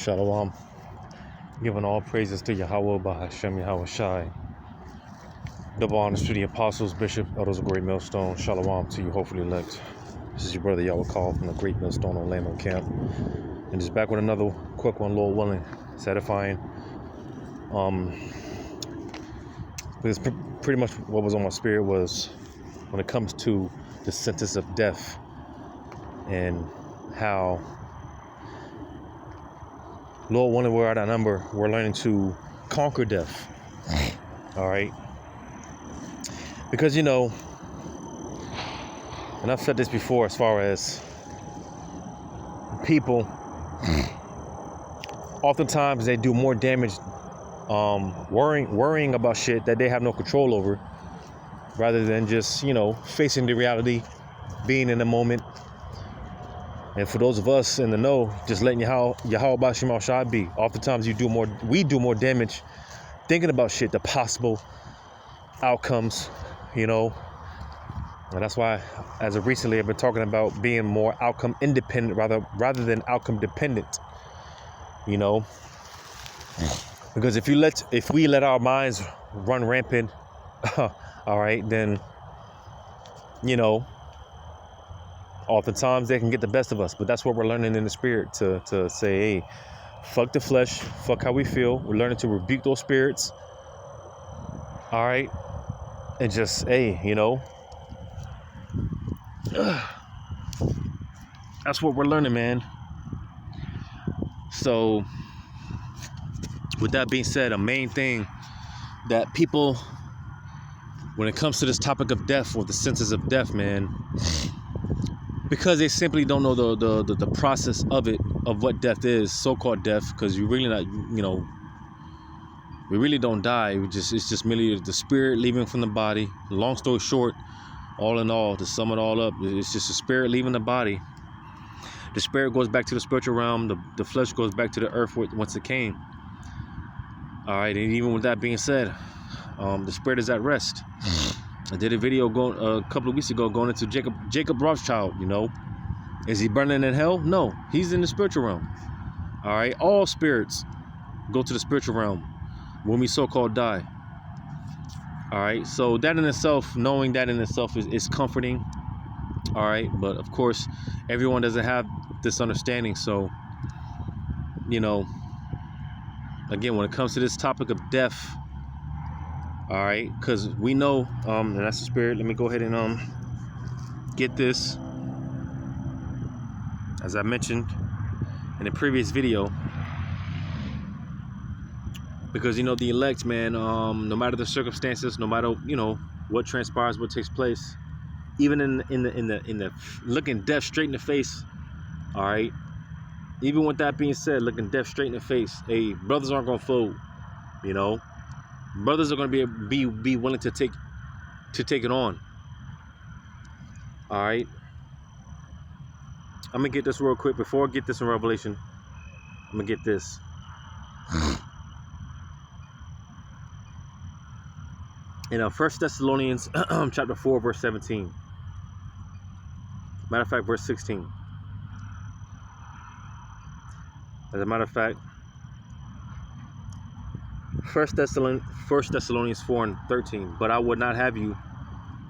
Shalom. Giving all praises to Yahweh Bahashem Yahweh Shai. Double honors to the apostles, bishop, elders of Great Millstone. Shalom to you, hopefully elect. This is your brother Yahweh Call from the Great Millstone on Lamb Camp. And just back with another quick one, Lord willing, satisfying. Because pretty much what was on my spirit was when it comes to the sentence of death and how, Lord willing, we're at a number, we're learning to conquer death. All right. Because, you know, and I've said this before, as far as people, oftentimes they do more damage worrying about shit that they have no control over, rather than just, you know, facing the reality, being in the moment. And for those of us in the know, just letting Yahweh Bashim Shai be. Oftentimes we do more damage thinking about shit, the possible outcomes, you know. And that's why, as of recently, I've been talking about being more outcome independent rather than outcome dependent, you know. Because if we let our minds run rampant, all right, then, you know, oftentimes they can get the best of us. But that's what we're learning in the spirit, to say, hey, fuck the flesh, fuck how we feel. We're learning to rebuke those spirits, all right, and just, hey, you know, that's what we're learning, man. So with that being said, a main thing that people, when it comes to this topic of death or the senses of death, man, because they simply don't know the process of it, of what death is, so-called death, because you really not, you know, we really don't die. It's just merely the spirit leaving from the body. Long story short, all in all, to sum it all up, it's just the spirit leaving the body. The spirit goes back to the spiritual realm. The flesh goes back to the earth once it came. All right, and even with that being said, the spirit is at rest. I did a video a couple of weeks ago going into Jacob Rothschild, you know. Is he burning in hell? No, he's in the spiritual realm. All right, all spirits go to the spiritual realm when we so-called die. All right, so that in itself, knowing that in itself is comforting. All right, but of course, everyone doesn't have this understanding. So, you know, again, when it comes to this topic of death, all right, because we know, and that's the spirit. Let me go ahead and get this. As I mentioned in the previous video, because, you know, the elect, man, no matter the circumstances, no matter, you know, what transpires, what takes place, even in the looking death straight in the face, all right, even with that being said, looking death straight in the face, hey, brothers aren't gonna fold, you know. Brothers are gonna be willing to take it on. All right, I'm gonna get this real quick before I get this in Revelation. I'm gonna get this. In 1 Thessalonians chapter 4, verse 17. Matter of fact, verse 16. As a matter of fact, 1 Thessalonians 4 and 13. But I would not have you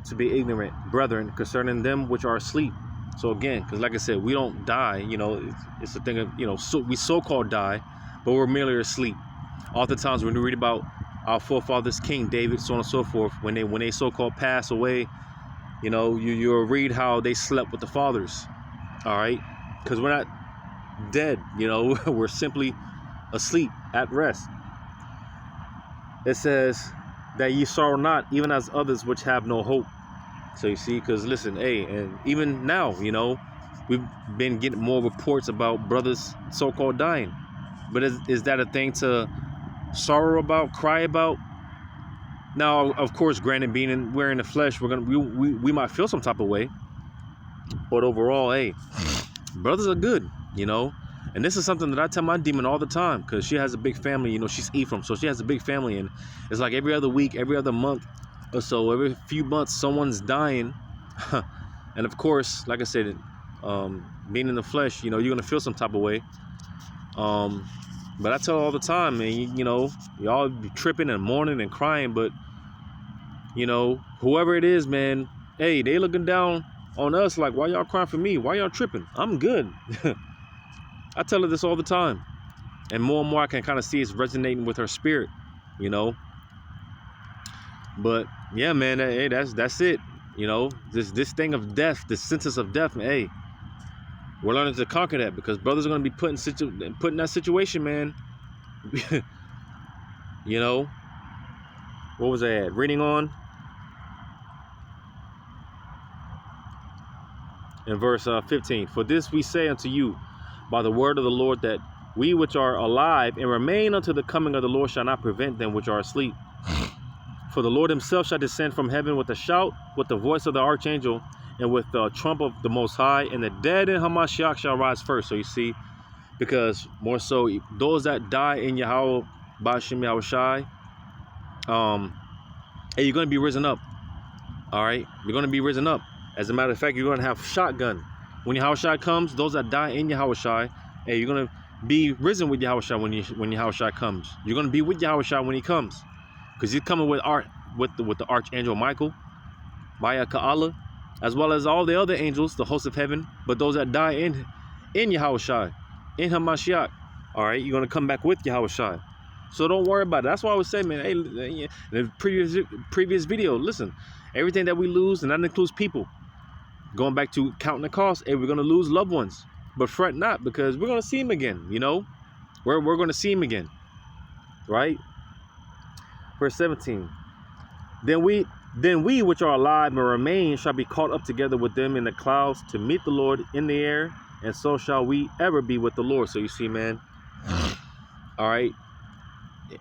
to be ignorant, brethren, concerning them which are asleep. So again, because like I said, we don't die, you know, it's a thing of, you know, so we so-called die, but we're merely asleep. Oftentimes when we read about our forefathers, King David, so on and so forth, when they so-called pass away, you know, you'll read how they slept with the fathers. All right, because we're not dead, you know, we're simply asleep, at rest. It says that ye sorrow not, even as others which have no hope. So you see, because listen, hey, and even now, you know, we've been getting more reports about brothers so-called dying. But is that a thing to sorrow about, cry about? Now, of course, granted, we're in the flesh, we might feel some type of way. But overall, hey, brothers are good, you know. And this is something that I tell my demon all the time, because she has a big family, you know, she's Ephraim, so she has a big family, and it's like every other week, every other month or so, every few months, someone's dying. And of course, like I said, being in the flesh, you know, you're gonna feel some type of way. But I tell all the time, man, you know, y'all be tripping and mourning and crying, but you know, whoever it is, man, hey, they looking down on us like, why y'all crying for me? Why y'all tripping? I'm good. I tell her this all the time. And more I can kind of see it's resonating with her spirit, you know. But yeah, man, hey, that's it. You know, this thing of death, this sentence of death, man, hey, we're learning to conquer that, because brothers are going to be put in that situation, man. You know, what was I at? Reading on in verse 15. For this we say unto you by the word of the Lord, that we which are alive and remain unto the coming of the Lord shall not prevent them which are asleep. For the Lord himself shall descend from heaven with a shout, with the voice of the archangel, and with the trump of the Most High, and the dead in Hamashiach shall rise first. So you see, because more so, those that die in Yahweh Ba'ashem Yahushai, hey, you're going to be risen up. All right? You're going to be risen up. As a matter of fact, you're going to have shotgun. When Yahushai comes, those that die in Yahushai, hey, you're going to be risen with Yahushai when Yahushai comes. You're going to be with Yahushai when he comes. Because he's coming with the archangel Michael, Maya Ka'ala, as well as all the other angels, the hosts of heaven. But those that die in Yahushai, in Hamashiach, all right, you're going to come back with Yahushai. So don't worry about it. That's why I would say, man, hey, in the previous video, listen, everything that we lose, and that includes people, going back to counting the cost, hey, we're going to lose loved ones. But fret not, because we're going to see him again, you know? We're going to see him again, right? Verse 17. Then we which are alive and remain shall be caught up together with them in the clouds to meet the Lord in the air, and so shall we ever be with the Lord. So you see, man, all right,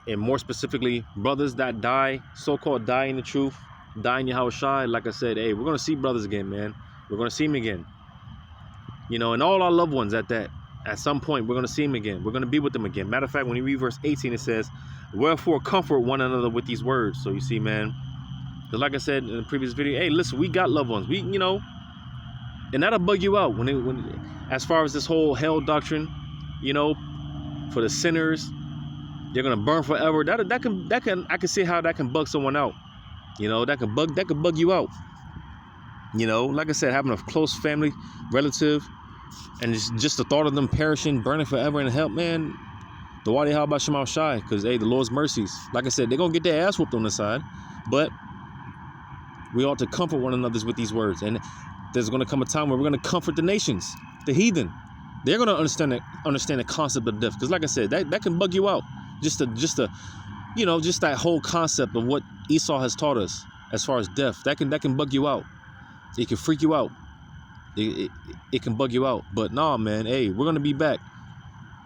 and more specifically, brothers that die, so-called die in the truth, die in Yahushua, like I said, hey, we're going to see brothers again, man. We're going to see him again, you know, and all our loved ones at some point, we're going to see him again. We're going to be with them again. Matter of fact, when you read verse 18, it says, wherefore comfort one another with these words. So you see, man, because like I said in the previous video, hey, listen, we got loved ones. We, you know, and that'll bug you out when as far as this whole hell doctrine, you know, for the sinners, they're gonna burn forever. I can see how that can bug someone out. You know, that can bug you out. You know, like I said, having a close family relative, and just the thought of them perishing, burning forever in hell, man. The why they how about Shemal Shai? Because hey, the Lord's mercies. Like I said, they're gonna get their ass whooped on the side, but we ought to comfort one another with these words. And there's gonna come a time where we're gonna comfort the nations, the heathen. They're gonna understand the concept of death. Because like I said, that can bug you out. Just you know, just that whole concept of what Esau has taught us as far as death. That can bug you out. It can freak you out. It can bug you out. But nah, man, hey, we're gonna be back.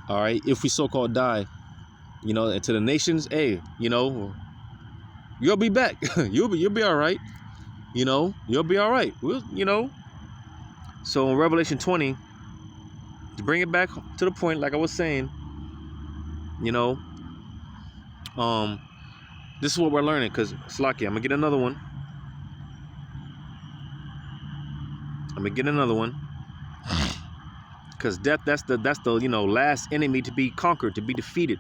All right, if we so-called die, you know, and to the nations, hey, you know, you'll be back. you'll be all right. You know, you'll be all right. We'll, you know. So in Revelation 20, to bring it back to the point, like I was saying, you know, this is what we're learning. Because Slaki, I'm gonna get another one. Because death, that's the you know, last enemy to be conquered, to be defeated.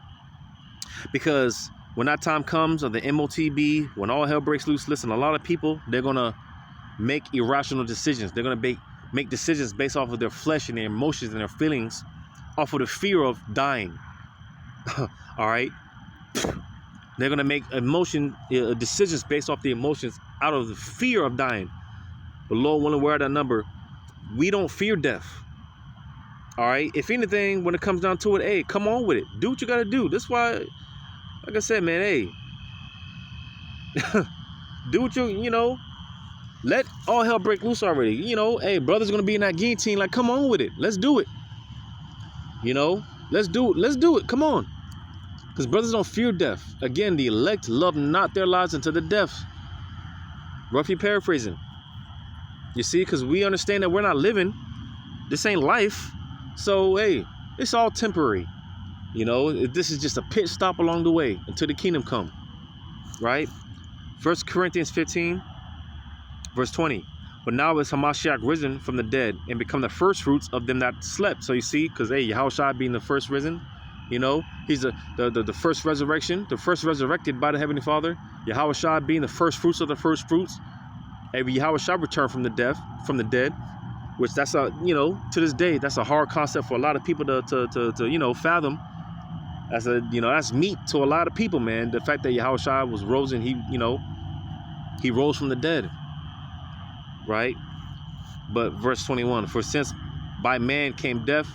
Because when that time comes, of the MOTB, when all hell breaks loose, listen, a lot of people, they're gonna make irrational decisions. They're gonna make decisions based off of their flesh and their emotions and their feelings, off of the fear of dying. All right, they're gonna make decisions based off the emotions out of the fear of dying. But Lord willing, we're at that number. We don't fear death. All right. If anything, when it comes down to it, hey, come on with it. Do what you got to do. That's why, like I said, man, hey, do what you know, let all hell break loose already. You know, hey, brother's going to be in that guillotine. Like, come on with it. Let's do it. You know, let's do it. Let's do it. Come on. Because brothers don't fear death. Again, the elect love not their lives unto the death. Roughly paraphrasing. You see, because we understand that we're not living. This ain't life. So, hey, it's all temporary. You know, this is just a pit stop along the way until the kingdom come. Right? 1 Corinthians 15, verse 20. But now is Hamashiach risen from the dead and become the first fruits of them that slept. So you see, because, hey, Yahushua being the first risen, You know, he's the first resurrection, the first resurrected by the Heavenly Father. Yahweh Shai being the first fruits of the first fruits. Every Yahweh Shai returned from the dead, which that's a, you know, to this day, that's a hard concept for a lot of people to you know, fathom. That's a, you know, that's meat to a lot of people, man. The fact that Yahweh Shai was rose and he, you know, he rose from the dead, right? But verse 21, for since by man came death,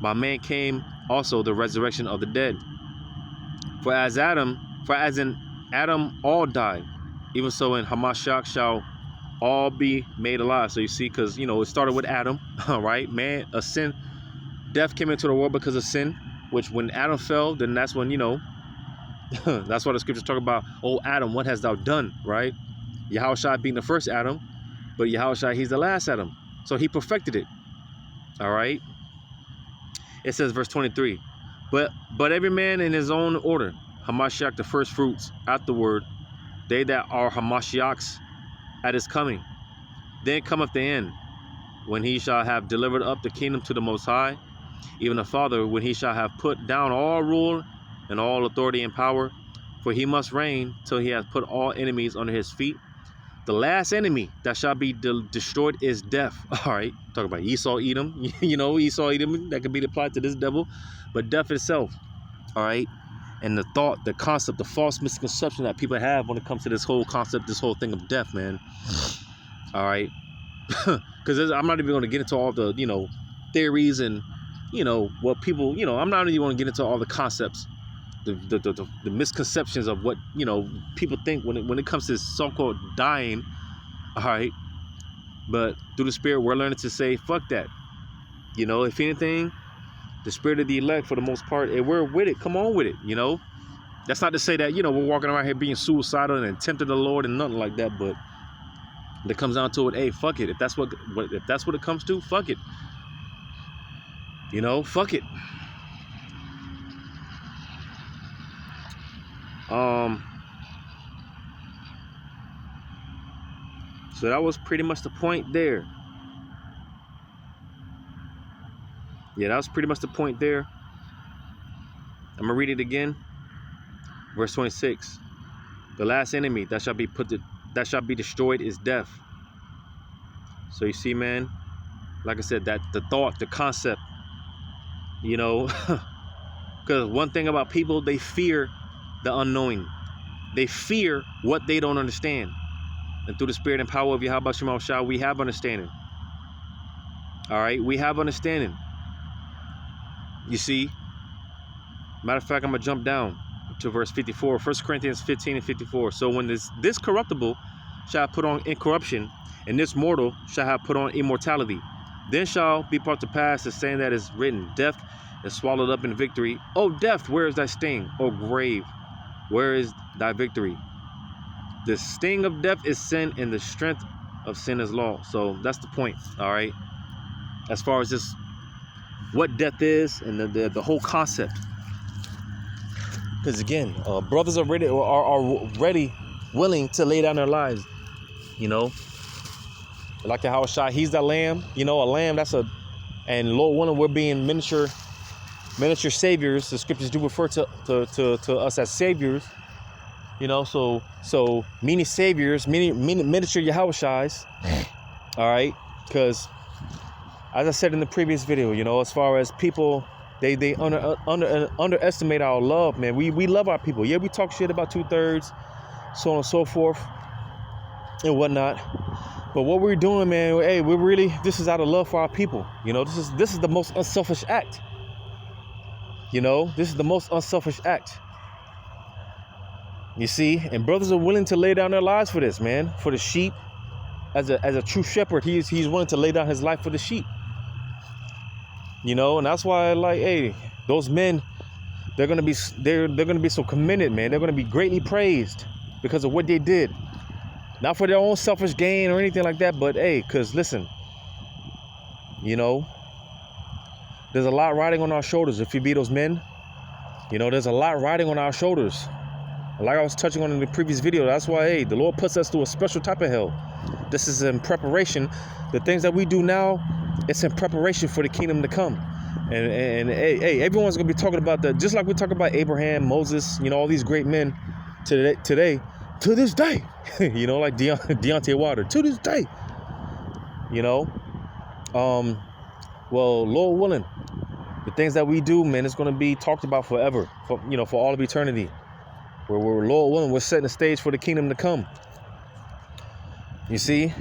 by man came also the resurrection of the dead. For as in Adam all died, even so in Hamashiach shall all be made alive. So you see, because, you know, it started with Adam, right? Man, a sin, death came into the world because of sin, which when Adam fell, then that's when, you know, that's why the scriptures talk about, oh, Adam, what hast thou done, right? Yahweh Shai being the first Adam, but Yahweh Shai, he's the last Adam. So he perfected it, all right? It says, verse 23, but every man in his own order, Hamashiach the first fruits, afterward, they that are Hamashiachs at his coming. Then cometh the end, when he shall have delivered up the kingdom to the Most High, even the Father, when he shall have put down all rule and all authority and power, for he must reign till he hath put all enemies under his feet. The last enemy that shall be destroyed is death. All right, talk about Esau, Edom. You know, Esau, Edom, that could be applied to this devil, but death itself. All right, and the thought, the concept, the false misconception that people have when it comes to this whole concept, this whole thing of death, man. All right, because I'm not even going to get into all the, you know, theories and, you know, what people, you know, I'm not even going to get into all the concepts, the misconceptions of what, you know, people think when it comes to this so-called dying. All right, but through the Spirit, we're learning to say, fuck that. You know, if anything, the spirit of the elect, for the most part, and we're with it. Come on with it, you know. That's not to say that, you know, we're walking around here being suicidal and tempting the Lord and nothing like that, but when it comes down to it, hey, fuck it. If that's what it comes to, fuck it. You know, fuck it. So that was pretty much the point there. Yeah, that was pretty much the point there. I'm gonna read it again. Verse 26. The last enemy that shall be destroyed is death. So you see, man, like I said, that the thought, the concept, you know, because one thing about people, they fear the unknowing. They fear what they don't understand. And through the Spirit and power of Yahweh Shema Shah, we have understanding. All right, we have understanding. You see, matter of fact, I'm gonna jump down to verse 54, 1 Corinthians 15 and 54. So when this corruptible shall put on incorruption, and this mortal shall have put on immortality, then shall be brought to pass the saying that is written, death is swallowed up in victory. O death, where is thy sting? O grave, where is thy victory? The sting of death is sin, and the strength of sin is law. So that's the point, all right? As far as this, what death is, and the whole concept. Because again, brothers are ready, willing to lay down their lives. You know, like Yahweh Shai, he's the lamb. You know, a lamb, and Lord willing, we're being miniature saviors. The scriptures do refer to us as saviors. You know, so many saviors, many miniature Yahweh Shais. All right, because as I said in the previous video, you know, as far as people, they underestimate our love, man. We love our people. Yeah, we talk shit about 2/3, so on and so forth, and whatnot. But what we're doing, man, hey, this is out of love for our people. You know, this is the most unselfish act. You know, this is the most unselfish act. You see, and brothers are willing to lay down their lives for this, man, for the sheep. As a true shepherd, he's willing to lay down his life for the sheep. You know, and that's why, like, hey, those men, they're gonna be so commended, man. They're gonna be greatly praised because of what they did, not for their own selfish gain or anything like that, but hey, because listen, you know, there's a lot riding on our shoulders. If you be those men, you know, there's a lot riding on our shoulders. Like I was touching on in the previous video, that's why, hey, the Lord puts us through a special type of hell. This is in preparation. The things that we do now, it's in preparation for the kingdom to come. And hey, everyone's gonna be talking about that, just like we talk about Abraham, Moses, all these great men today, to this day, like Deontay Wilder, to this day, well, Lord willing, the things that we do, man, it's gonna be talked about forever, for all of eternity. Where we're, Lord willing, we're setting the stage for the kingdom to come. You see?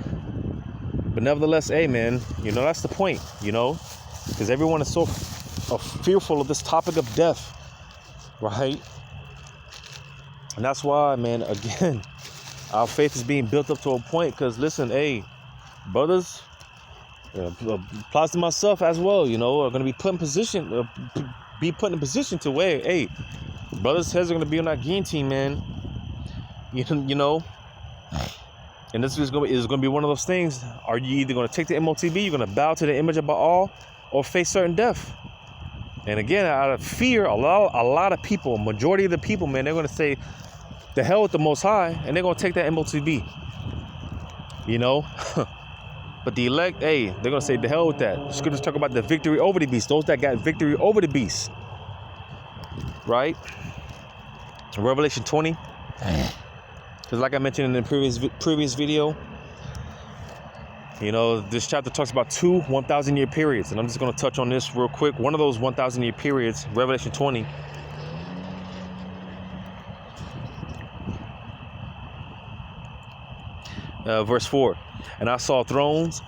But nevertheless, hey, man, that's the point, because everyone is so fearful of this topic of death, right? And that's why, man, again, our faith is being built up to a point, because listen, hey, brothers, applies to myself as well, are going to be put in position, to where, hey, brothers' heads are going to be on that guillotine, man. And this is going to be one of those things. Are you either going to take the MOTB, you're going to bow to the image of Baal, or face certain death? And again, out of fear, a lot of people, majority of the people, man, they're going to say, the hell with the Most High, and they're going to take that MOTB. But the elect, hey, they're going to say, the hell with that. The scriptures talk about the victory over the beast, those that got victory over the beast. Right? Revelation 20. Because like I mentioned in the previous video, this chapter talks about 2 1,000-year periods. And I'm just going to touch on this real quick. One of those 1,000-year periods, Revelation 20. Verse 4. And I saw thrones,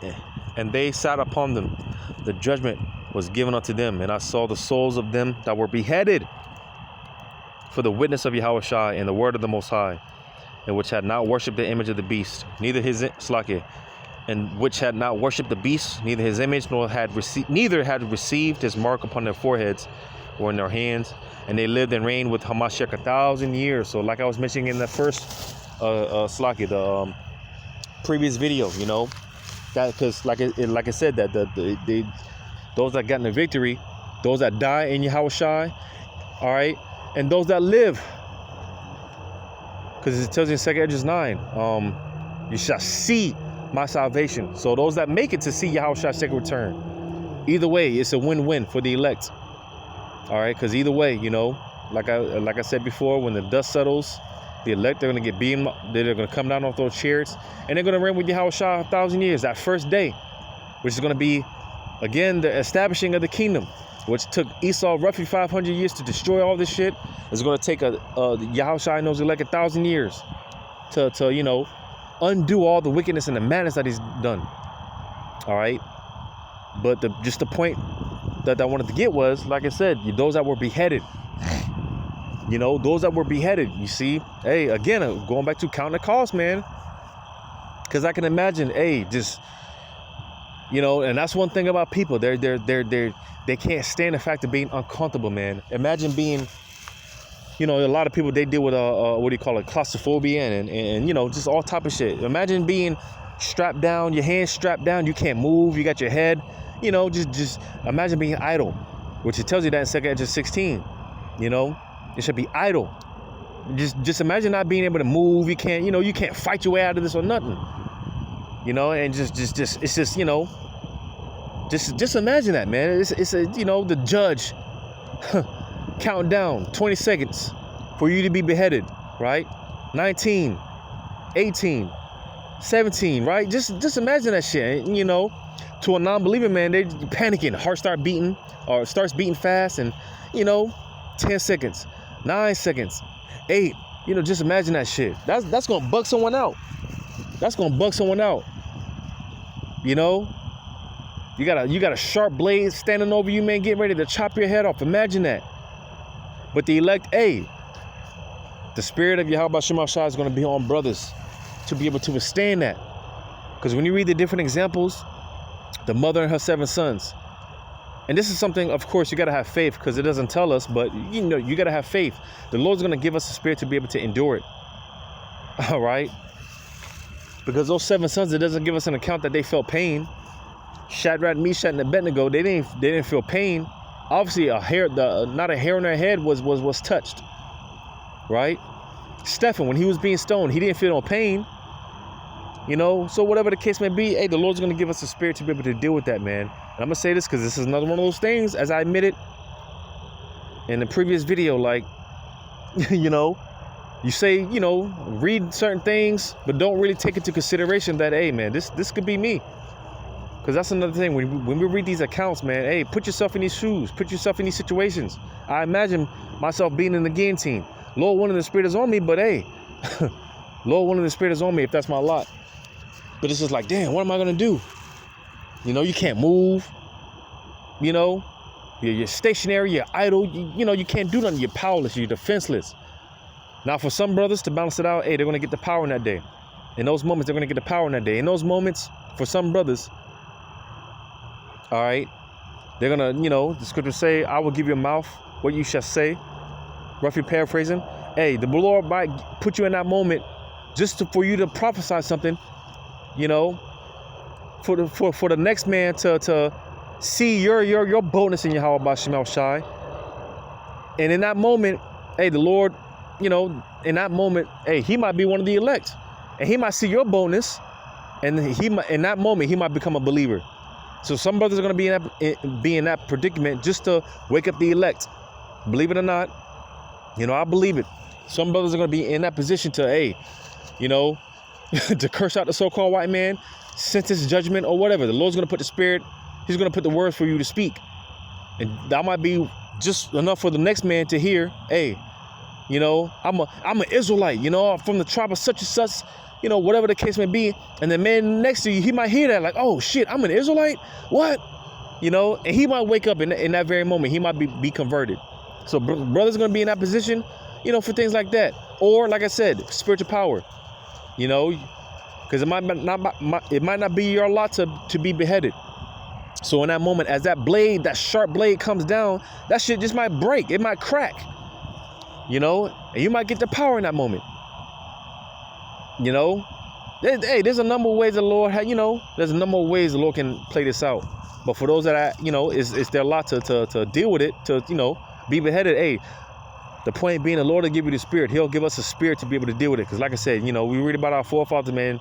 and they sat upon them. The judgment was given unto them. And I saw the souls of them that were beheaded for the witness of Yahushua and the word of the Most High, and which had not worshipped the image of the beast, neither which had not worshipped the beast, neither his image, neither had received his mark upon their foreheads or in their hands, and they lived and reigned with Hamashiach 1,000 years. So, like I was mentioning in the first the previous video, that because like I said, that those that got in the victory, those that die in Yahushua, all right, and those that live. Because it tells you in 2 Edges 9, you shall see my salvation. So those that make it to see Yahushua's second return, either way, it's a win-win for the elect. All right, because either way, like I said before, when the dust settles, the elect, they're going to get beamed, they're going to come down off those chariots, and they're going to reign with Yahushua 1,000 years, that first day, which is going to be, again, the establishing of the kingdom, which took Esau roughly 500 years to destroy all this shit. It's going to take Yahushua knows elect 1,000 years to undo all the wickedness and the madness that he's done. All right, but just the point that I wanted to get was, like I said, those that were beheaded. Those that were beheaded. You see, hey, again, going back to counting the cost, man. Because I can imagine, hey, just and that's one thing about people. They can't stand the fact of being uncomfortable, man. Imagine being, a lot of people, they deal with what do you call it, claustrophobia and just all type of shit. Imagine being strapped down, your hands strapped down, you can't move, you got your head, just imagine being idle, which it tells you that in 2 Edges 16. It should be idle. Just imagine not being able to move. You can't, you can't fight your way out of this or nothing. And just it's just, just imagine that, man. It's the judge counting down 20 seconds for you to be beheaded, right? 19, 18, 17, right? Just imagine that shit, to a non-believer, man, they panicking, heart starts beating fast, and 10 seconds, 9 seconds, 8, just imagine that shit. That's gonna bug someone out. You got a sharp blade standing over you, man, getting ready to chop your head off. Imagine that. But the elect, hey, the spirit of Yahweh Shemashah is going to be on brothers to be able to withstand that. Because when you read the different examples, the mother and her 7 sons, and this is something, of course, you got to have faith, because it doesn't tell us, but you got to have faith. The Lord's going to give us the spirit to be able to endure it. All right? Because those 7 sons, it doesn't give us an account that they felt pain. Shadrach, Meshach, and Abednego, they didn't feel pain. Obviously, not a hair on their head was touched, right? Stephen, when he was being stoned, he didn't feel no pain. You know, so whatever the case may be, hey, the Lord's going to give us a spirit to be able to deal with that, man. And I'm going to say this because this is another one of those things, as I admitted in the previous video, like, you know, you say, you know, read certain things, but don't really take into consideration that, hey, man, this could be me. Because that's another thing. When we read these accounts, man, hey, put yourself in these shoes. Put yourself in these situations. I imagine myself being in the guillotine. Lord, one of the Spirit is on me, but hey, Lord, one of the Spirit is on me if that's my lot. But it's just like, damn, what am I going to do? You know, you can't move. You know, you're stationary, you're idle. You know, you can't do nothing. You're powerless. You're defenseless. Now, for some brothers to balance it out, hey, they're going to get the power in that day. In those moments, they're going to get the power in that day. In those moments, for some brothers, all right, they're going to, you know, the scriptures say, I will give your mouth what you shall say. Roughly paraphrasing. Hey, the Lord might put you in that moment just for you to prophesy something, you know, for the next man to see your boldness in Yahweh Bashim Shai. And in that moment, hey, the Lord, you know, in that moment, hey, he might be one of the elect. And he might see your boldness. And in that moment, he might become a believer. So some brothers are going to be in that predicament just to wake up the elect. Believe it or not, you know, I believe it. Some brothers are going to be in that position to, hey, you know, to curse out the so-called white man, sentence, judgment, or whatever. The Lord's going to put the Spirit, he's going to put the words for you to speak. And that might be just enough for the next man to hear, hey, you know, I'm an Israelite, you know, from the tribe of such and such, you know, whatever the case may be. And the man next to you, he might hear that like, oh, shit, I'm an Israelite? What? You know, and he might wake up in that very moment. He might be converted. So brothers are going to be in that position, you know, for things like that. Or, like I said, spiritual power, you know, because it might not be your lot to be beheaded. So in that moment, as that blade, that sharp blade comes down, that shit just might break. It might crack, you know, and you might get the power in that moment. You know, hey, there's a number of ways the Lord you know, there's a number of ways the Lord can play this out. But for those that you know, it's their lot to deal with it, to, you know, be beheaded. Hey, the point being, the Lord will give you the Spirit. He'll give us a spirit to be able to deal with it. Because like I said, you know, we read about our forefathers, man.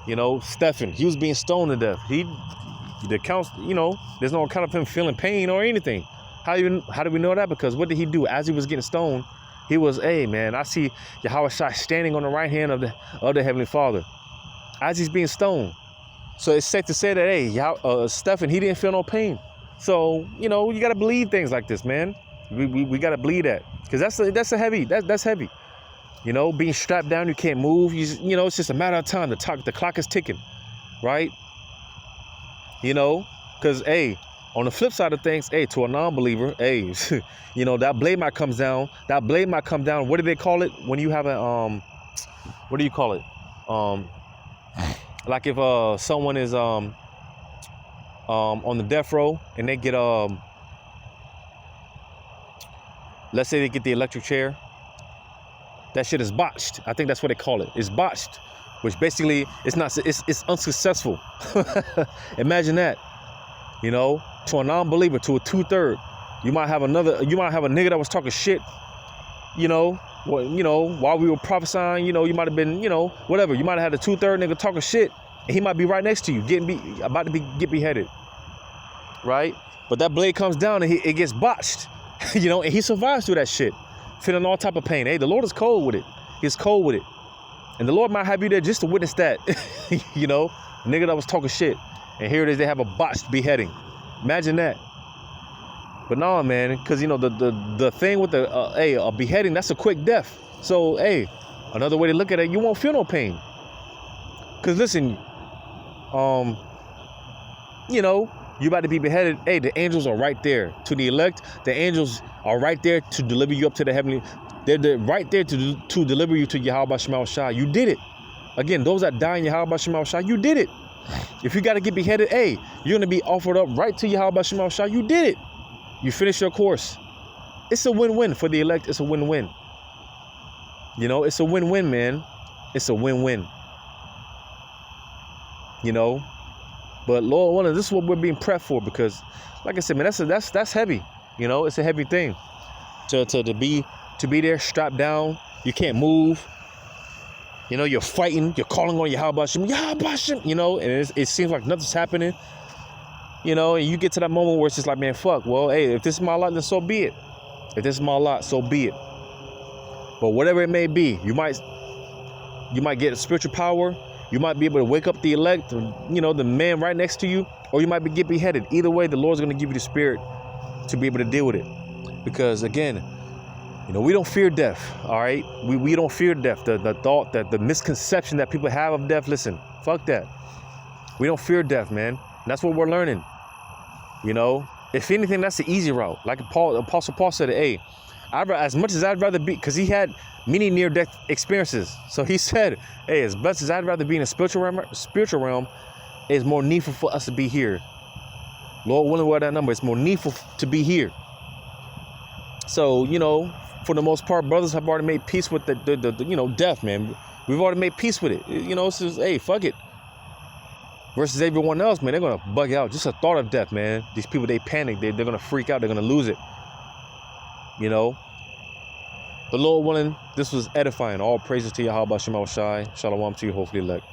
You know, Stephen, he was being stoned to death. The accounts, you know, there's no account of him feeling pain or anything. How do we know that? Because what did he do as he was getting stoned? He was, hey, man, I see Yahweh Shai standing on the right hand of the Heavenly Father as he's being stoned. So it's safe to say that, hey, Stephen, he didn't feel no pain. So, you know, you got to believe things like this, man. We got to believe that, because that's heavy. You know, being strapped down, you can't move. You know, it's just a matter of time. The clock is ticking, right? You know, because, hey, on the flip side of things, hey, to a non-believer, hey, you know, that blade might come down. That blade might come down. What do they call it when you have a what do you call it? Like if someone is on the death row and they get let's say they get the electric chair. That shit is botched. I think that's what they call it. It's botched, which basically it's unsuccessful. Imagine that. You know, to a non-believer, to a 2/3, you might have a nigga that was talking shit, you know, while we were prophesying, you know, you might have been, you know, whatever. You might have had a 2/3 nigga talking shit, and he might be right next to you, about to get beheaded, right? But that blade comes down and it gets botched, you know, and he survives through that shit, feeling all type of pain. Hey, the Lord is cold with it. He's cold with it. And the Lord might have you there just to witness that, you know, a nigga that was talking shit. And here it is, they have a botched beheading. Imagine that. But no, man, because, you know, the thing with a beheading, that's a quick death. So, hey, another way to look at it, you won't feel no pain. Because, listen, you know, you about to be beheaded. Hey, the angels are right there. To the elect, the angels are right there to deliver you up to the heavenly. They're right there to deliver you to Yahweh Shema Shai. You did it. Again, those that die in Yahweh Shema Shai, you did it. If you got to get beheaded, hey, you're going to be offered up right to Yahweh Shema Shai. You did it. You finished your course. It's a win-win for the elect. It's a win-win. You know, it's a win-win, man. It's a win-win. You know, but Lord willing, this is what we're being prepped for, because, like I said, man, that's heavy. You know, it's a heavy thing to be there strapped down. You can't move. You know, you're fighting, you're calling on Yahweh Hashem, you know, and it seems like nothing's happening. You know, and you get to that moment where it's just like, man, fuck. Well, hey, if this is my lot, then so be it. If this is my lot, so be it. But whatever it may be, you might get spiritual power. You might be able to wake up the elect, you know, the man right next to you, or you might get beheaded. Either way, the Lord's going to give you the spirit to be able to deal with it. Because again, you know, we don't fear death. All right, we don't fear death. The thought, that the misconception that people have of death. Listen, fuck that. We don't fear death, man. That's what we're learning. You know, if anything, that's the easy route. Like Apostle Paul said, hey, as much as I'd rather be, because he had many near-death experiences. So he said, hey, as best as I'd rather be in a spiritual realm, it's more needful for us to be here. Lord willing, we're that number. It's more needful to be here. So, you know, for the most part, brothers have already made peace with the you know, death, man. We've already made peace with it. You know, it's just, hey, fuck it. Versus everyone else, man, they're going to bug out. Just a thought of death, man. These people, they panic. They're going to freak out. They're going to lose it. You know? The Lord willing, this was edifying. All praises to Yahweh Shai. Shalom to you, hopefully elect.